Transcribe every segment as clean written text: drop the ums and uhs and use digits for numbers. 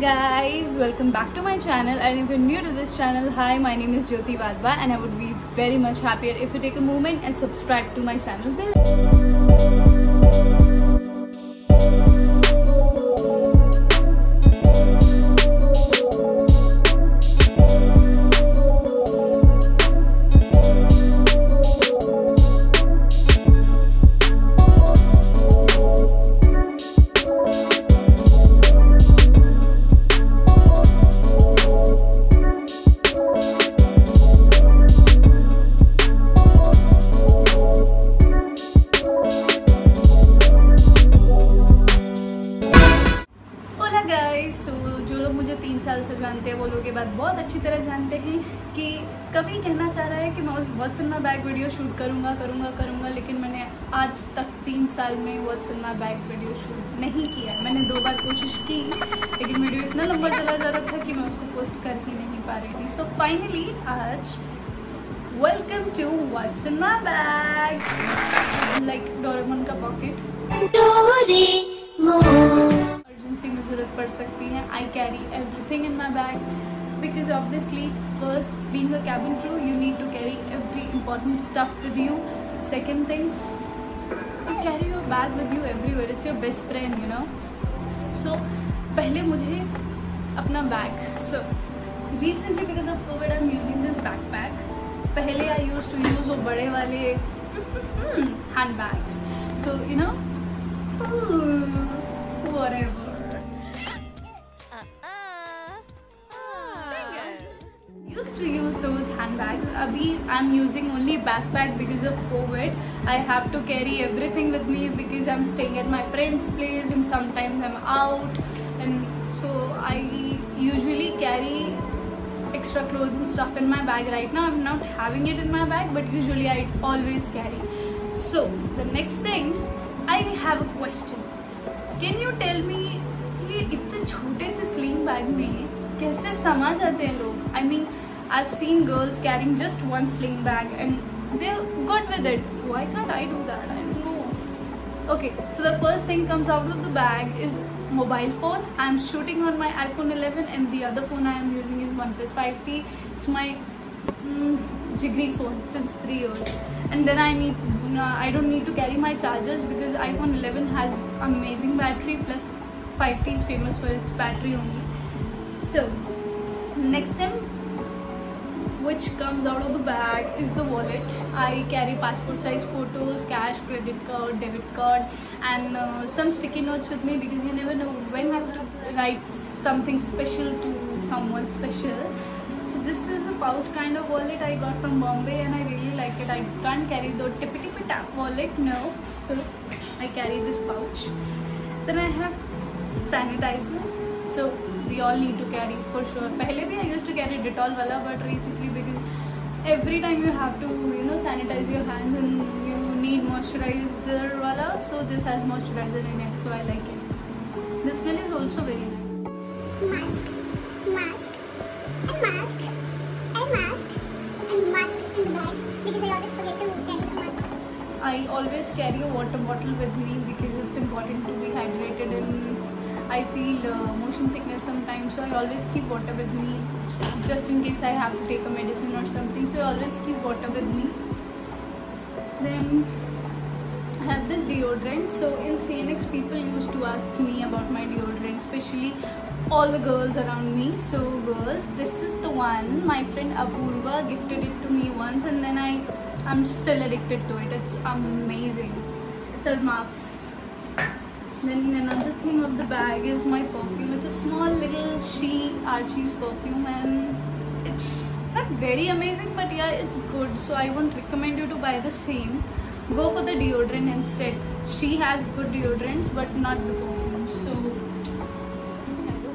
guys, welcome back to my channel, and if you're new to this channel, hi, my name is Jyoti Vadva and I would be very much happier if you take a moment and subscribe to my channel. So, जो लोग मुझे 3 साल से जानते हैं वो लोग ये बात बहुत अच्छी तरह जानते हैं कि कभी कहना चाह रहा है कि मैं what's in my bag video shoot करूँगा, लेकिन मैंने आज तक 3 साल में what's in my bag video shoot नहीं किया। मैंने 2 बार कोशिश की, लेकिन वीडियो इतना लंबा चला जा रहा था कि मैं उसको पोस्ट कर ही नहीं पा रही थी। सो फाइनली आज welcome to what's in my bag, like Doraemon का पॉकेट। में जरूरत पड़ सकती है। I carry everything in my bag because obviously first being a cabin crew you need to carry every important stuff with you. Second thing, you carry your bag with you everywhere, it's your best friend, you know. So पहले मुझे अपना bag, so recently because of COVID I am using this backpack. पहले आई use to use वो बड़े वाले hand bags, so you know whatever. Used to use those handbags. Abhi I'm using only backpack because of COVID. I have to carry everything with me because I'm staying at my friend's place and sometimes I'm out, and so I usually carry extra clothes and stuff in my bag. Right now I'm not having it in my bag, but usually I always carry. So the next thing, I have a question. Can you tell me ये इतने छोटे से sling bag में कैसे समा जाते हैं लोग? I mean, I've seen girls carrying just one sling bag and they're good with it. Why can't I do that? I don't know. Okay, so the first thing comes out of the bag is mobile phone. I'm shooting on my iPhone 11 and the other phone I am using is OnePlus 5T. It's my jiggery phone since 3 years. And then I don't need to carry my chargers because iPhone 11 has amazing battery, plus 5T is famous for its battery only. So next thing which comes out of the bag is the wallet. I carry passport size photos, cash, credit card, debit card, and some sticky notes with me because you never know when I have to write something special to someone special. So this is a pouch kind of wallet I got from Bombay and I really like it. I can't carry the tippy tap wallet, no, so I carry this pouch. Then I have sanitizer, so we all need to carry for sure. Pehle bhi I used to carry Dettol wala, but recently because every time you have to, you know, sanitize your hands and you need moisturizer wala, so this has moisturizer in it, so I like it. The smell is also very nice. Mask in the bag because I always forget to carry the mask. I always carry a water bottle with me because it's important to be hydrated, and I feel motion sickness sometimes, so I always keep water with me just in case I have to take a medicine or something, so I always keep water with me. Then I have this deodorant. So in CNX people used to ask me about my deodorant, especially all the girls around me. So girls, this is the one my friend Apurva gifted it to me once, and then I'm still addicted to it. It's amazing. It's a muff. Then another thing of the bag is my perfume. It's a small little Archie's perfume, and it's not very amazing, but yeah, it's good. So I won't recommend you to buy the same. Go for the deodorant instead. She has good deodorants, but not the perfume. So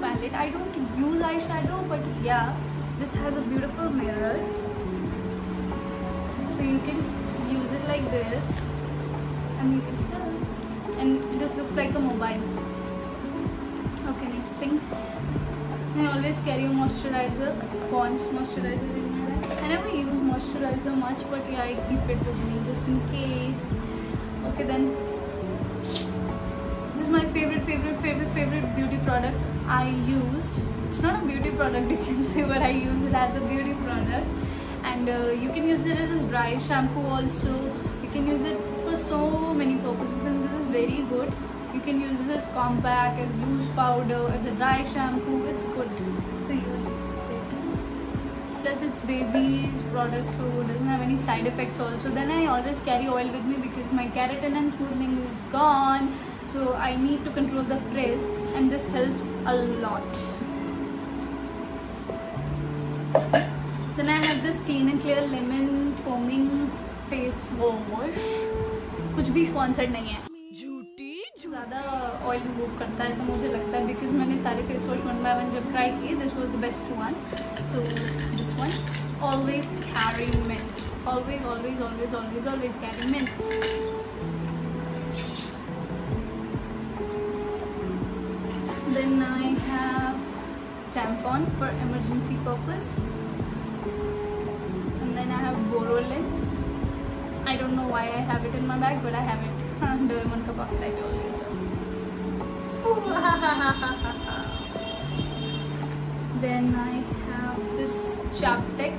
palette. I don't use eyeshadow, but yeah, this has a beautiful mirror, so you can use it like this and you can close, and this looks like a mobile. Okay, next thing, I always carry a moisturizer, Pond's moisturizer in my bag. I never use moisturizer much, but yeah, I keep it with me just in case. Okay, then this is my favorite beauty product I used. It's not a beauty product, you can say, but I use it as a beauty product. And you can use it as a dry shampoo also. You can use it for so many purposes, and this is very good. You can use this as compact, as loose powder, as a dry shampoo. It's good. So use it. Plus it's baby's product, so it doesn't have any side effects also. Then I always carry oil with me because my keratin and smoothing is gone. So I need to control the frizz, and this helps a lot. Then I have this Clean and Clear Lemon Foaming Face Wash. कुछ भी sponsored नहीं है. ज़्यादा oil remove करता है ऐसा मुझे लगता है, बिकॉज मैंने सारे फेस वॉश 1 by 1 जब ट्राई किए, this was the best one. So this one. Always carry mint. Always carry mints. Then I have tampon for emergency purpose. And then I have Borolin. I don't know why I have it in my bag, but I have it. Doraemon ka pocket, I told you so. Then I have this Chaptex.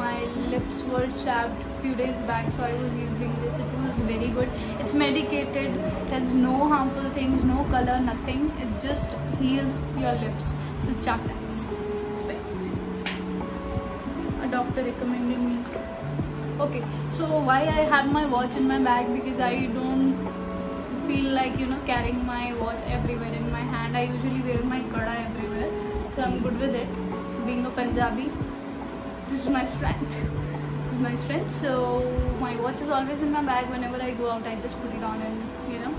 My lips were chapped few days back, so I was using this. It was very good. It's medicated. It has no harmful things, no color, nothing. It just heals your lips. So Chaptex, it's best. A doctor recommended me. Okay, so why I have my watch in my bag? Because I don't feel like, you know, carrying my watch everywhere in my hand. I usually wear my kada everywhere, so I'm good with it. Being a Punjabi, this is my strength. So my watch is always in my bag. Whenever I go out, I just put it on and, you know,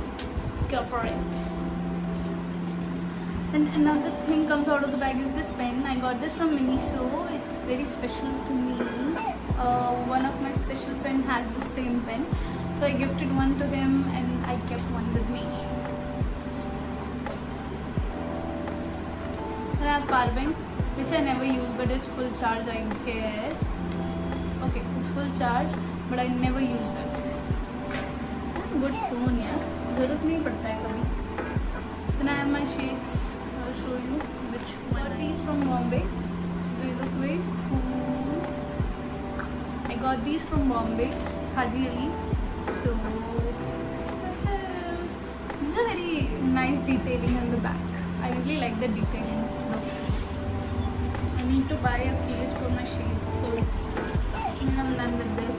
go for it. And another thing comes out of the bag is this pen. I got this from Miniso. It's very special to me. One of my special friend has the same pen, so I gifted one to him and I kept one with me. Then I have power bank, which I never use, but it's full charge, I guess. Okay, it's full charge, but I never use it. Good phone, yeah. जरूरत नहीं पड़ता है कभी. Then I have my shades. I'll show you which one. Got these from Bombay. They look very cool. I got these from Bombay, Haji Ali. So these are very nice detailing on the back. I really like the detailing. I need to buy a case for my shades, so I'm done with this.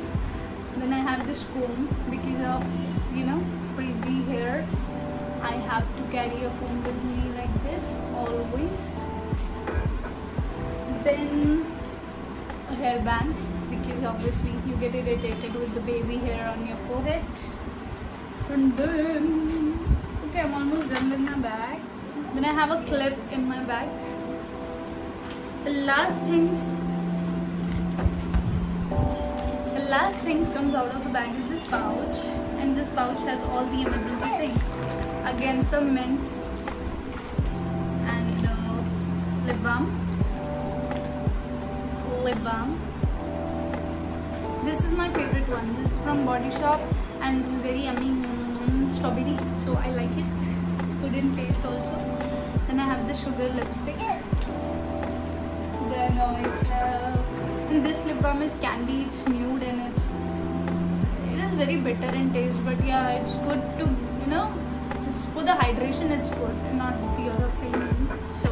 Then I have this comb because of, you know, frizzy hair. I have to carry a comb with me like this always. Then a hairband, because obviously you get irritated with the baby hair on your forehead. And then, okay, I'm almost done with my bag. Then I have a clip in my bag. The last things comes out of the bag is this pouch, and this pouch has all the emergency things. Again, some mints and lip balm. This is my favorite one. This is from Body Shop and this is very yummy strawberry, so I like it. It's good in taste also. Then I have the sugar lipstick. Then I have, and this lip balm is candy. It's nude and it is very bitter in taste, but yeah, it's good to, you know, just for the hydration. It's good, not the other thing. So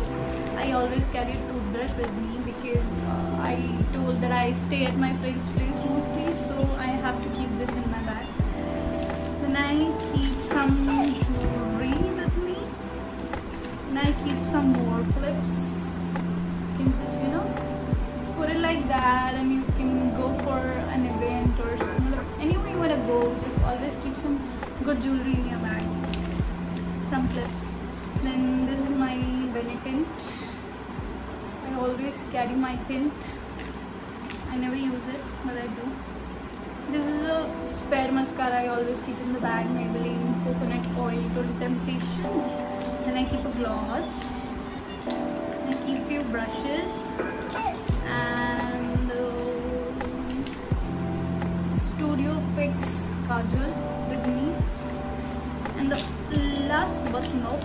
I always carry a toothbrush with me because I told that I stay at my friend's place mostly, so I have to keep this in my bag. Then I keep some jewelry with me, and I keep some more clips. You can just, you know, put it like that, and you can go for an event or something. Anywhere you want to go, just always keep some good jewelry in your bag. Some clips. Then this is my Benetint. I always carry my tint. I never use it, but I do. This is a spare mascara I always keep in the bag. Maybelline Coconut Oil Total Temptation. Then I keep a gloss. I keep few brushes and Studio Fix Kajal with me. And the last last but not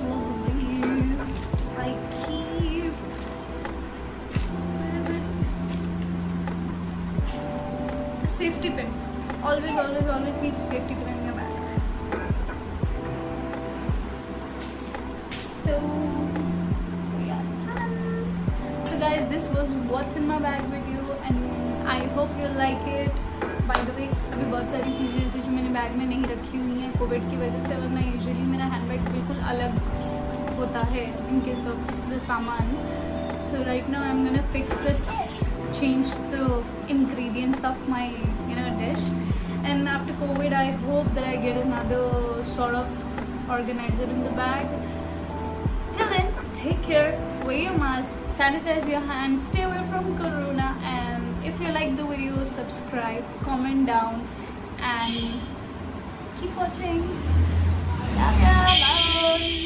least, I keep, where is it? The safety pin. Always keep safety pin in your bag. So yeah. So guys, this was what's in my bag video, and I hope you like it. By the way, अभी बहुत सारी चीज़ें ऐसी जो मैंने bag में नहीं रखी हुई हैं कोविड की वजह से, वरना यूजुअली मेरा हैंड बैग बिल्कुल अलग होता है in case of the सामान. So right now I'm gonna fix this, change the ingredients of my dish, and after COVID I hope that I get another sort of organizer in the bag. Till then, take care, wear your mask, sanitize your hands, stay away from corona, and if you like the video, subscribe, comment down, and keep watching. Love ya, bye.